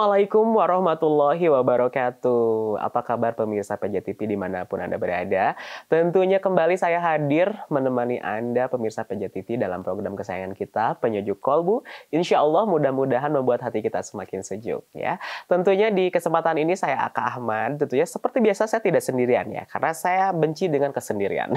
Assalamualaikum warahmatullahi wabarakatuh. Apa kabar pemirsa PJTV dimanapun Anda berada? Tentunya kembali saya hadir menemani Anda pemirsa PJTV dalam program kesayangan kita, Penyejuk Kolbu. Insya Allah mudah-mudahan membuat hati kita semakin sejuk ya. Tentunya di kesempatan ini saya Aka Ahmad. Tentunya seperti biasa saya tidak sendirian ya, karena saya benci dengan kesendirian.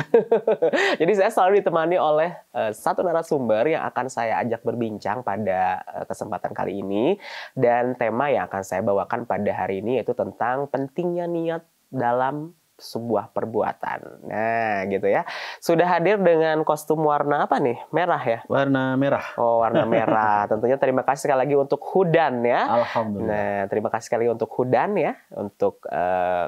Jadi saya selalu ditemani oleh satu narasumber yang akan saya ajak berbincang pada kesempatan kali ini. Dan tema yang akan saya bawakan pada hari ini yaitu tentang pentingnya niat dalam sebuah perbuatan. Nah, gitu ya. Sudah hadir dengan kostum warna apa nih? Merah ya? Warna merah. Oh, warna merah. Tentunya terima kasih sekali lagi untuk Hudan ya. Alhamdulillah. Nah, terima kasih sekali untuk Hudan ya untuk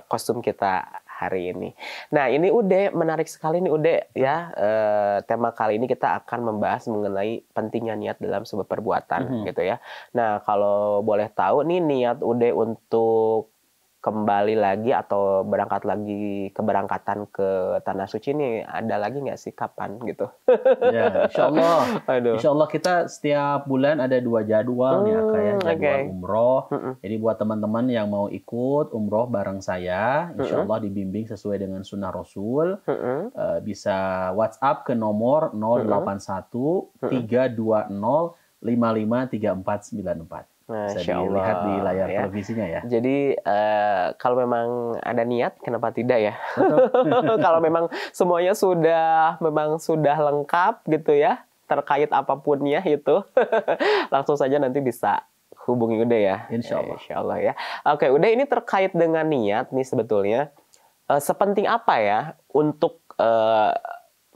kostum kita hari ini. Nah, ini Ude, menarik sekali nih Ude ya. Tema kali ini kita akan membahas mengenai pentingnya niat dalam sebuah perbuatan gitu ya. Nah, kalau boleh tahu nih niat Ude untuk kembali lagi atau berangkat lagi keberangkatan ke Tanah Suci ini ada lagi nggak sih kapan gitu? Ya, insya Allah. Aduh. Insya Allah kita setiap bulan ada 2 jadwal nih Kak ya, jadwal umroh. Jadi buat teman-teman yang mau ikut umroh bareng saya, insya Allah dibimbing sesuai dengan sunnah Rasul, bisa WhatsApp ke nomor 081 320 553494. Bisa dilihat di layar televisinya ya. Jadi kalau memang ada niat, kenapa tidak ya? Kalau memang semuanya memang sudah lengkap gitu ya, terkait apapunnya itu, langsung saja nanti bisa hubungi Ude ya. Insya Allah. Insya Allah ya. Oke, Ude, ini terkait dengan niat nih sebetulnya. Sepenting apa ya untuk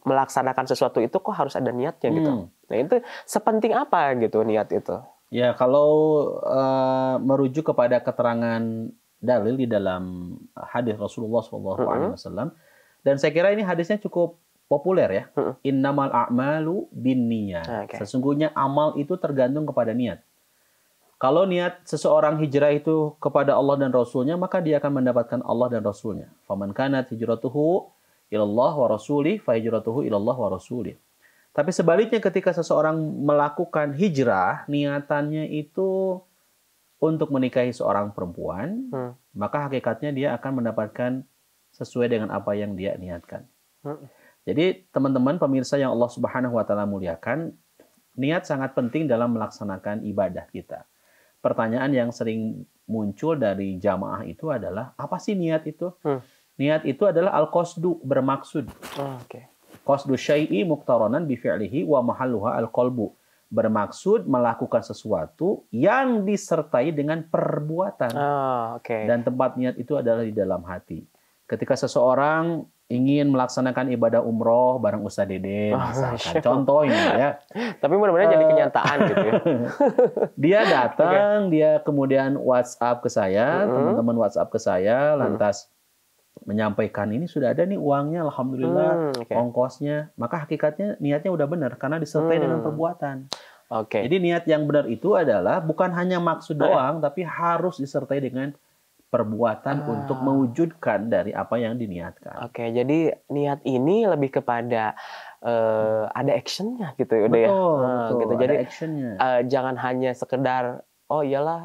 melaksanakan sesuatu itu kok harus ada niatnya gitu? Nah, itu sepenting apa gitu niat itu? Ya, kalau merujuk kepada keterangan dalil di dalam hadis Rasulullah SAW, dan saya kira ini hadisnya cukup populer ya. Innamal a'malu binniyat. Sesungguhnya amal itu tergantung kepada niat. Kalau niat seseorang hijrah itu kepada Allah dan Rasulnya, maka dia akan mendapatkan Allah dan Rasulnya. Faman kanat hijratuhu ilallah wa rasulih, fa hijratuhu ilallah wa rasulih. Tapi sebaliknya ketika seseorang melakukan hijrah, niatannya itu untuk menikahi seorang perempuan, maka hakikatnya dia akan mendapatkan sesuai dengan apa yang dia niatkan. Jadi teman-teman pemirsa yang Allah Subhanahu wa taala muliakan, niat sangat penting dalam melaksanakan ibadah kita. Pertanyaan yang sering muncul dari jamaah itu adalah, apa sih niat itu? Niat itu adalah al-qasdu, bermaksud. Qasdu syai'i muqtaranan bi fi'lihi wa mahalluha al-qalbu. Bermaksud melakukan sesuatu yang disertai dengan perbuatan. Dan tempat niat itu adalah di dalam hati. Ketika seseorang ingin melaksanakan ibadah umroh bareng Ustaz Dede, misalkan. Contoh ini ya. Tapi mudah-mudahan jadi kenyataan gitu ya. Dia datang, dia kemudian WhatsApp ke saya, teman-teman WhatsApp ke saya, lantas menyampaikan ini sudah ada nih uangnya, alhamdulillah, ongkosnya, maka hakikatnya niatnya udah benar karena disertai dengan perbuatan. Jadi niat yang benar itu adalah bukan hanya maksud doang, tapi harus disertai dengan perbuatan untuk mewujudkan dari apa yang diniatkan. Jadi niat ini lebih kepada ada actionnya gitu ya, udah ya. Betul, Jadi ada actionnya. Jangan hanya sekedar oh iyalah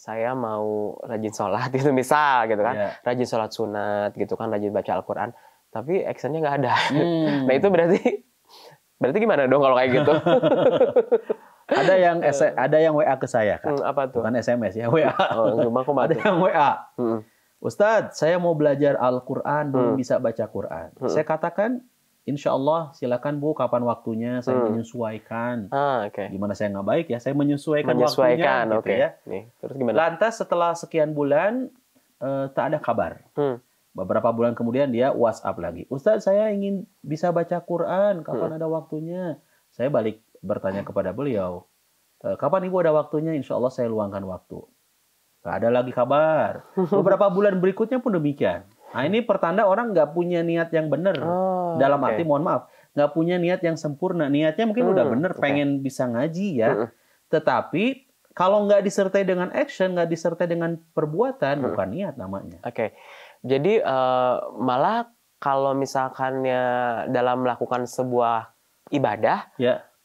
saya mau rajin sholat gitu misal gitu kan, rajin sholat sunat gitu kan, rajin baca Al-Quran, tapi actionnya nggak ada. Nah itu berarti gimana dong kalau kayak gitu? Ada yang WA ke saya kan, apa tuh? Bukan SMS ya, WA. Ada yang WA. Ustadz, saya mau belajar Al-Quran, belum bisa baca Quran. Saya katakan, insya Allah silakan Bu, kapan waktunya saya menyesuaikan. Gimana saya nggak baik ya, saya menyesuaikan waktunya gitu ya. Terus gimana? Lantas setelah sekian bulan tak ada kabar. Beberapa bulan kemudian dia WhatsApp lagi. Ustadz, saya ingin bisa baca Quran, kapan ada waktunya? Saya balik bertanya kepada beliau, kapan Ibu ada waktunya? Insya Allah saya luangkan waktu. Gak ada lagi kabar. Beberapa bulan berikutnya pun demikian. Nah ini pertanda orang nggak punya niat yang benar. Dalam arti mohon maaf, nggak punya niat yang sempurna. Niatnya mungkin udah benar, pengen bisa ngaji ya. Tetapi kalau nggak disertai dengan action, nggak disertai dengan perbuatan, bukan niat namanya. Jadi malah kalau misalkannya dalam melakukan sebuah ibadah,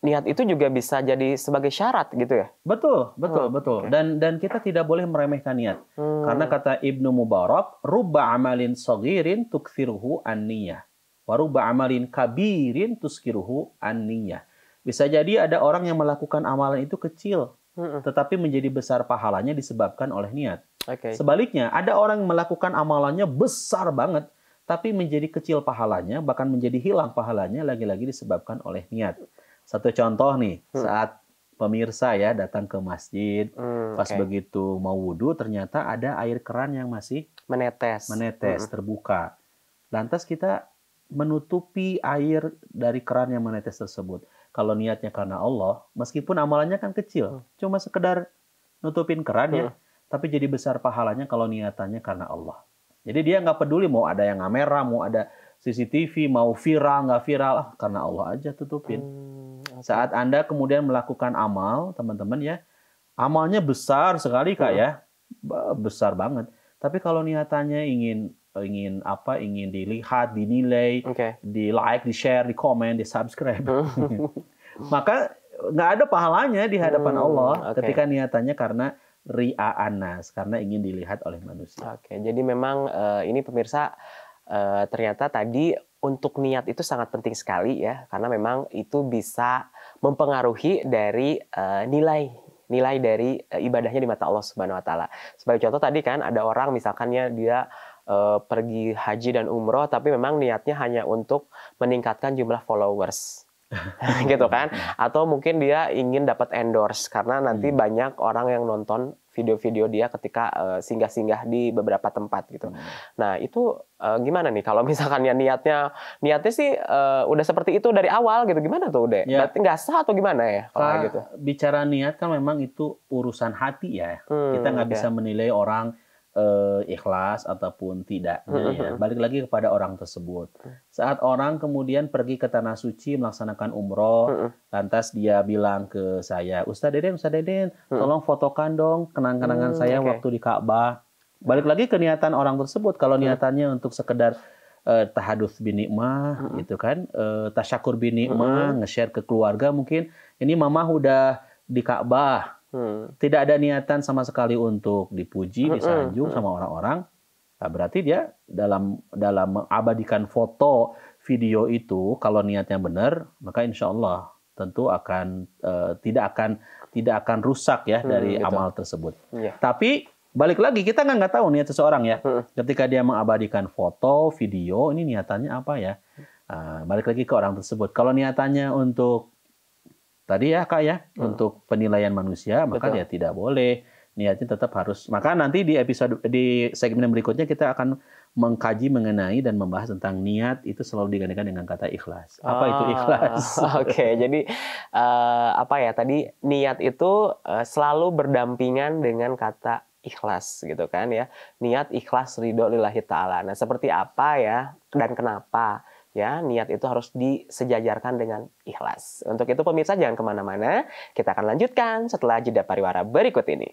niat itu juga bisa jadi sebagai syarat gitu ya? Betul, betul, betul. Oke. Dan kita tidak boleh meremehkan niat. Karena Hmm. kata Ibnu Mubarak, rubba amalin saghirin tukthiruhu an-niyah. Wa rubba amalin kabirin tuskiruhu an-niyah. Bisa jadi ada orang yang melakukan amalan itu kecil, tetapi menjadi besar pahalanya disebabkan oleh niat. Oke. Sebaliknya, ada orang yang melakukan amalannya besar banget, tapi menjadi kecil pahalanya, bahkan menjadi hilang pahalanya, lagi-lagi disebabkan oleh niat. Satu contoh nih, saat pemirsa ya datang ke masjid, pas Oke. begitu mau wudhu, ternyata ada air keran yang masih Menetes. terbuka. Lantas kita menutupi air dari keran yang menetes tersebut. Kalau niatnya karena Allah, meskipun amalannya kan kecil, cuma sekedar nutupin keran ya, tapi jadi besar pahalanya kalau niatannya karena Allah. Jadi dia nggak peduli mau ada yang kamera, mau ada CCTV, mau viral, nggak viral, karena Allah aja tutupin. Oke. Saat Anda kemudian melakukan amal, teman-teman ya, amalnya besar sekali Kak ya, besar banget. Tapi kalau niatannya ingin apa? Ingin dilihat, dinilai, Oke. di like, di share, di komen, di subscribe, maka nggak ada pahalanya di hadapan Allah Oke. ketika niatannya karena ria'an nas, karena ingin dilihat oleh manusia. Oke, jadi memang ini pemirsa ternyata tadi untuk niat itu sangat penting sekali ya, karena memang itu bisa mempengaruhi dari nilai dari ibadahnya di mata Allah Subhanahu wa taala. Sebagai contoh tadi kan ada orang misalkannya dia pergi haji dan umroh tapi memang niatnya hanya untuk meningkatkan jumlah followers. Gitu kan, atau mungkin dia ingin dapat endorse karena nanti banyak orang yang nonton video-video dia ketika singgah-singgah di beberapa tempat gitu. Nah itu gimana nih kalau misalkan ya niatnya sih udah seperti itu dari awal gitu, gimana tuh udah? Ya. Berarti nggak sah atau gimana ya kalau kayak gitu? Bicara niat kan memang itu urusan hati ya. Kita nggak Oke. bisa menilai orang ikhlas ataupun tidaknya ya. Balik lagi kepada orang tersebut. Saat orang kemudian pergi ke tanah suci melaksanakan umroh, lantas dia bilang ke saya, Ustaz Deden, tolong fotokan dong kenang-kenangan saya Oke. waktu di Ka'bah. Balik lagi ke niatan orang tersebut. Kalau niatannya untuk sekedar tahadus binikmah gitu kan, tasyakur binikmah, nge-share ke keluarga mungkin, ini mama udah di Ka'bah. Tidak ada niatan sama sekali untuk dipuji, disanjung sama orang-orang. Nah, berarti dia dalam mengabadikan foto, video itu, kalau niatnya benar, maka insya Allah tentu akan tidak akan rusak ya dari Betul. amal tersebut. Iya. Tapi balik lagi kita nggak tahu niat seseorang ya. Ketika dia mengabadikan foto, video, ini niatannya apa ya? Balik lagi ke orang tersebut. Kalau niatannya untuk tadi ya Kak ya, untuk penilaian manusia, maka Betul. dia tidak boleh. Niatnya tetap harus. Maka nanti di segmen berikutnya kita akan mengkaji mengenai dan membahas tentang niat itu selalu digantikan dengan kata ikhlas. Apa itu ikhlas? Oke, jadi apa ya tadi niat itu selalu berdampingan dengan kata ikhlas gitu kan ya. Niat ikhlas ridho lillahi ta'ala. Nah seperti apa ya dan kenapa? Ya, niat itu harus disejajarkan dengan ikhlas. Untuk itu pemirsa jangan kemana-mana, kita akan lanjutkan setelah jeda pariwara berikut ini.